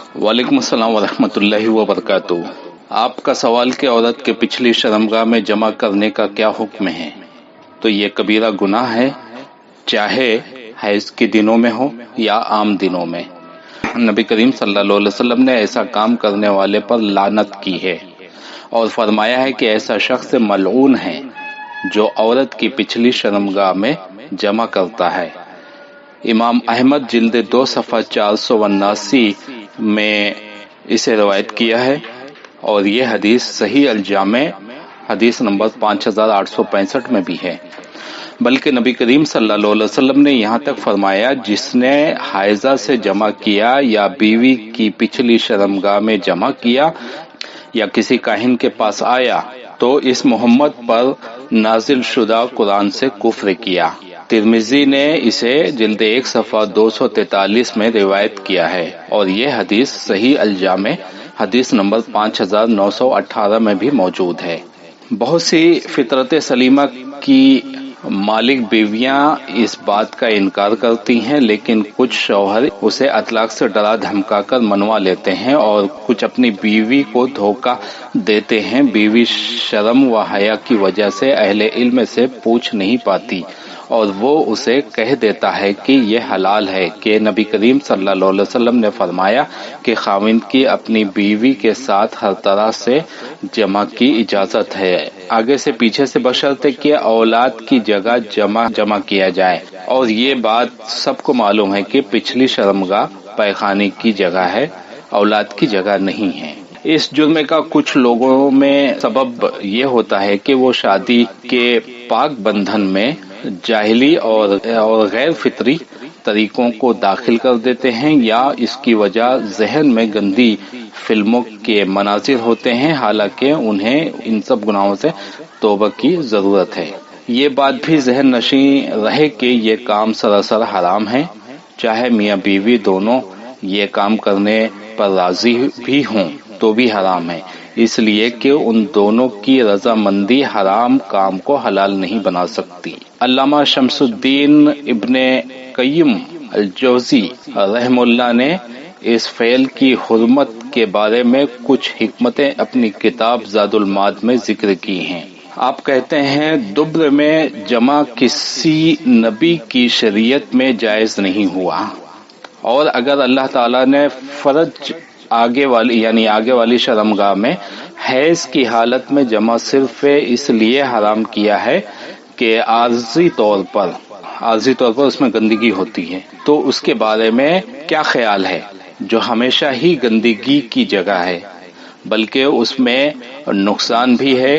वालेकुम अस्सलाम वरहमतुल्लाहि वबरकातु। आपका सवाल कि औरत के पिछली शर्मगाह में जमा करने का क्या हुक्म है। तो ये कबीरा गुनाह है, चाहे हैज के दिनों में हो या आम दिनों में। नबी करीम सल्लल्लाहु अलैहि वसल्लम ने ऐसा काम करने वाले पर लानत की है और फरमाया है कि ऐसा शख्स मलऊन है जो औरत की पिछली शर्मगाह में जमा करता है। इमाम अहमद जिल्द 2 सफ़ा 479 में इसे रवायत किया है और ये हदीस सही अल-जामे हदीस नंबर 5865 में भी है। बल्कि नबी करीम सल्लल्लाहु अलैहि वसल्लम ने यहाँ तक फरमाया, जिसने हायजा से जमा किया या बीवी की पिछली शर्मगाह में जमा किया या किसी काहिन के पास आया तो इस मोहम्मद पर नाजिल शुदा कुरान से कुफ्र किया। तिर्मिजी ने इसे जिल्द 1 सफ़ा 243 में रिवायत किया है और ये हदीस सही अल-जामे हदीस नंबर 5918 में भी मौजूद है। बहुत सी फितरत सलीमा की मालिक बीवियां इस बात का इनकार करती हैं, लेकिन कुछ शौहर उसे अतलाक से डरा धमका कर मनवा लेते हैं और कुछ अपनी बीवी को धोखा देते हैं। बीवी शर्म व हया की वजह से अहले इल्म से पूछ नहीं पाती और वो उसे कह देता है कि ये हलाल है कि नबी करीम सल्लल्लाहु अलैहि वसल्लम ने फरमाया कि खाविंद की अपनी बीवी के साथ हर तरह से जमा की इजाजत है, आगे से पीछे से, बशर्ते कि औलाद की जगह जमा किया जाए। और ये बात सबको मालूम है कि पिछली शर्मगाह पैखाने की जगह है, औलाद की जगह नहीं है। इस जुर्म का कुछ लोगों में सबब ये होता है कि वो शादी के पाक बंधन में जाहिली और गैर फितरी तरीकों को दाखिल कर देते हैं या इसकी वजह जहन में गंदी फिल्मों के मनाजिर होते हैं, हालांकि उन्हें इन सब गुनाहों से तौबा की जरूरत है। ये बात भी जहन नशी रहे कि ये काम सरासर हराम है, चाहे मियाँ बीवी दोनों ये काम करने पर राजी भी हों तो भी हराम है, इसलिए कि उन दोनों की रजामंदी हराम काम को हलाल नहीं बना सकती। अल्लामा शमसुद्दीन इब्ने कय्यम अल-जौज़ी रहमुल्लाह ने इस फेल की हुर्मत के बारे में कुछ हिकमतें अपनी किताब ज़ादुल माद में जिक्र की हैं। आप कहते हैं, दुब्र में जमा किसी नबी की शरीयत में जायज नहीं हुआ और अगर अल्लाह ताला ने फर्ज आगे वाली शर्मगाह में हैज की हालत में जमा सिर्फ इसलिए हराम किया है कि आर्जी तौर पर उसमें गंदगी होती है, तो उसके बारे में क्या ख्याल है जो हमेशा ही गंदगी की जगह है। बल्कि उसमें नुकसान भी है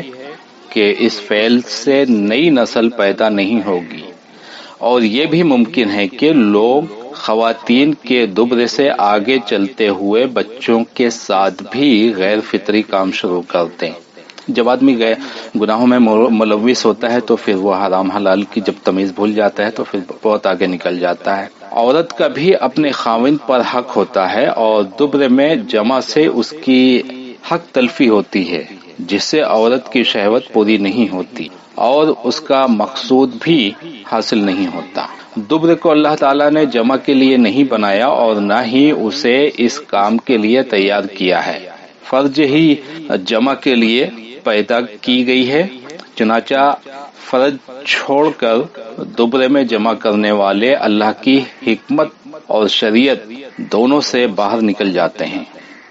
कि इस फेल से नई नस्ल पैदा नहीं होगी और ये भी मुमकिन है कि लोग खवातीन के दुब्र से आगे चलते हुए बच्चों के साथ भी गैर फितरी काम शुरू करते हैं। जब आदमी गुनाहों में मुलव्विस होता है तो फिर वो हराम हलाल की जब तमीज भूल जाता है तो फिर बहुत आगे निकल जाता है। औरत का भी अपने खाविंद पर हक होता है और दुब्र में जमा से उसकी हक तलफी होती है, जिससे औरत की शहवत पूरी नहीं होती और उसका मकसूद भी हासिल नहीं होता। दुब्र को अल्लाह ताला ने जमा के लिए नहीं बनाया और न ही उसे इस काम के लिए तैयार किया है। फर्ज ही जमा के लिए पैदा की गई है, चुनाचा फर्ज छोड़कर दुब्र में जमा करने वाले अल्लाह की हिकमत और शरीयत दोनों से बाहर निकल जाते हैं।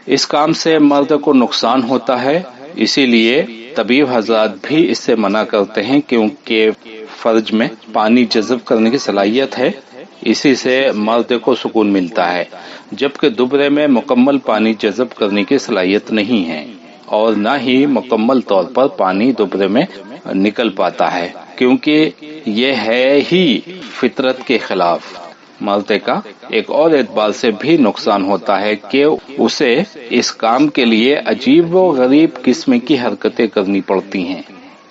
इस काम से मर्द को नुकसान होता है, इसीलिए तबीब हजरात भी इससे मना करते हैं, क्योंकि फर्ज में पानी जज़ब करने की सलाहियत है, इसी से मर्द को सुकून मिलता है, जबकि दुबरे में मुकम्मल पानी जज़ब करने की सलाहियत नहीं है और न ही मुकम्मल तौर पर पानी दुबरे में निकल पाता है, क्योंकि ये है ही फितरत के खिलाफ। मर्द का एक और एतबार से भी नुकसान होता है कि उसे इस काम के लिए अजीब व गरीब किस्म की हरकतें करनी पड़ती हैं,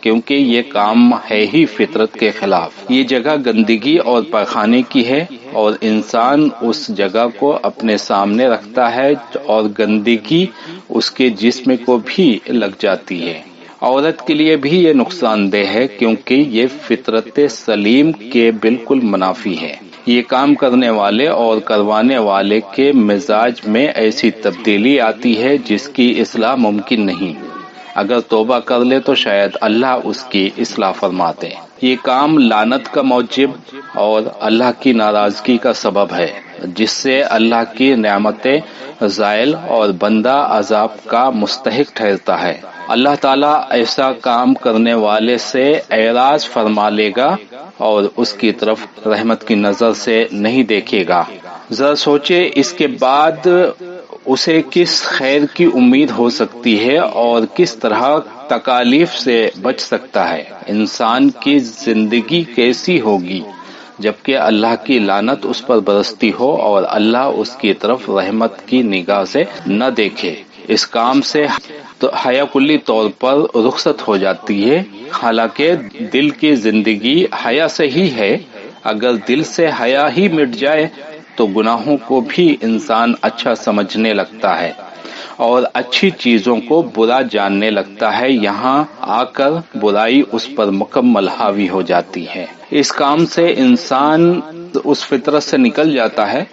क्योंकि ये काम है ही फितरत के खिलाफ। ये जगह गंदगी और पैखाने की है और इंसान उस जगह को अपने सामने रखता है और गंदगी उसके जिस्म को भी लग जाती है। औरत के लिए भी ये नुकसानदेह है, क्योंकि ये फितरत सलीम के बिल्कुल मुनाफी है। یہ کام کرنے والے اور کروانے والے کے مزاج میں ایسی تبدیلی آتی ہے جس کی اصلاح ممکن نہیں۔ اگر توبہ کر لے تو شاید اللہ اس کی اصلاح فرماتے۔ یہ کام لعنت کا موجب اور اللہ کی ناراضگی کا سبب ہے، جس سے اللہ کی نعمتیں زائل اور بندہ عذاب کا مستحق ٹھہرتا ہے۔ اللہ تعالیٰ ایسا کام کرنے والے سے اعراض فرما لے گا اور اس کی طرف رحمت کی نظر سے نہیں دیکھے گا۔ ذرا سوچے اس کے بعد اسے کس خیر کی امید ہو سکتی ہے اور کس طرح تکالیف سے بچ سکتا ہے۔ انسان کی زندگی کیسی ہوگی جبکہ اللہ کی لعنت اس پر برستی ہو اور اللہ اس کی طرف رحمت کی نگاہ سے نہ دیکھے۔ اس کام سے حیا کلی طور پر رخصت ہو جاتی ہے، حالانکہ دل کی زندگی حیا سے ہی ہے۔ اگر دل سے حیا ہی مٹ جائے تو گناہوں کو بھی انسان اچھا سمجھنے لگتا ہے اور اچھی چیزوں کو برا جاننے لگتا ہے۔ یہاں آ کر برائی اس پر مکمل حاوی ہو جاتی ہے۔ اس کام سے انسان اس فطرت سے نکل جاتا ہے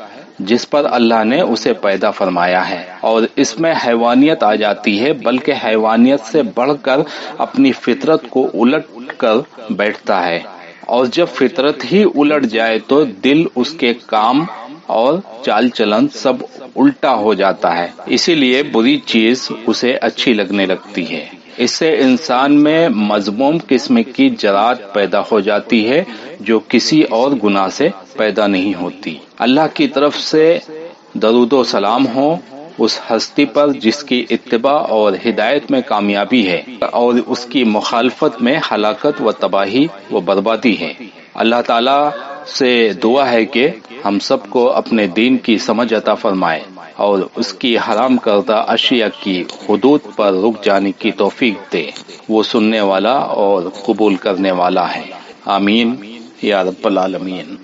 جس پر اللہ نے اسے پیدا فرمایا ہے، اور اس میں حیوانیت آ جاتی ہے، بلکہ حیوانیت سے بڑھ کر اپنی فطرت کو الٹ کر بیٹھتا ہے، اور جب فطرت ہی الٹ جائے تو دل اس کے کام اور چال چلن سب الٹا ہو جاتا ہے، اسی لیے بری چیز اسے اچھی لگنے لگتی ہے۔ اس سے انسان میں مذموم قسم کی جرات پیدا ہو جاتی ہے جو کسی اور گناہ سے پیدا نہیں ہوتی۔ اللہ کی طرف سے درود و سلام ہو اس ہستی پر جس کی اتباع اور ہدایت میں کامیابی ہے اور اس کی مخالفت میں ہلاکت و تباہی و بربادی ہے۔ اللہ تعالیٰ سے دعا ہے کہ ہم سب کو اپنے دین کی سمجھ عطا فرمائے اور اس کی حرام کردہ اشیاء کی حدود پر رک جانے کی توفیق دے۔ وہ سننے والا اور قبول کرنے والا ہے۔ آمین یا رب العالمین۔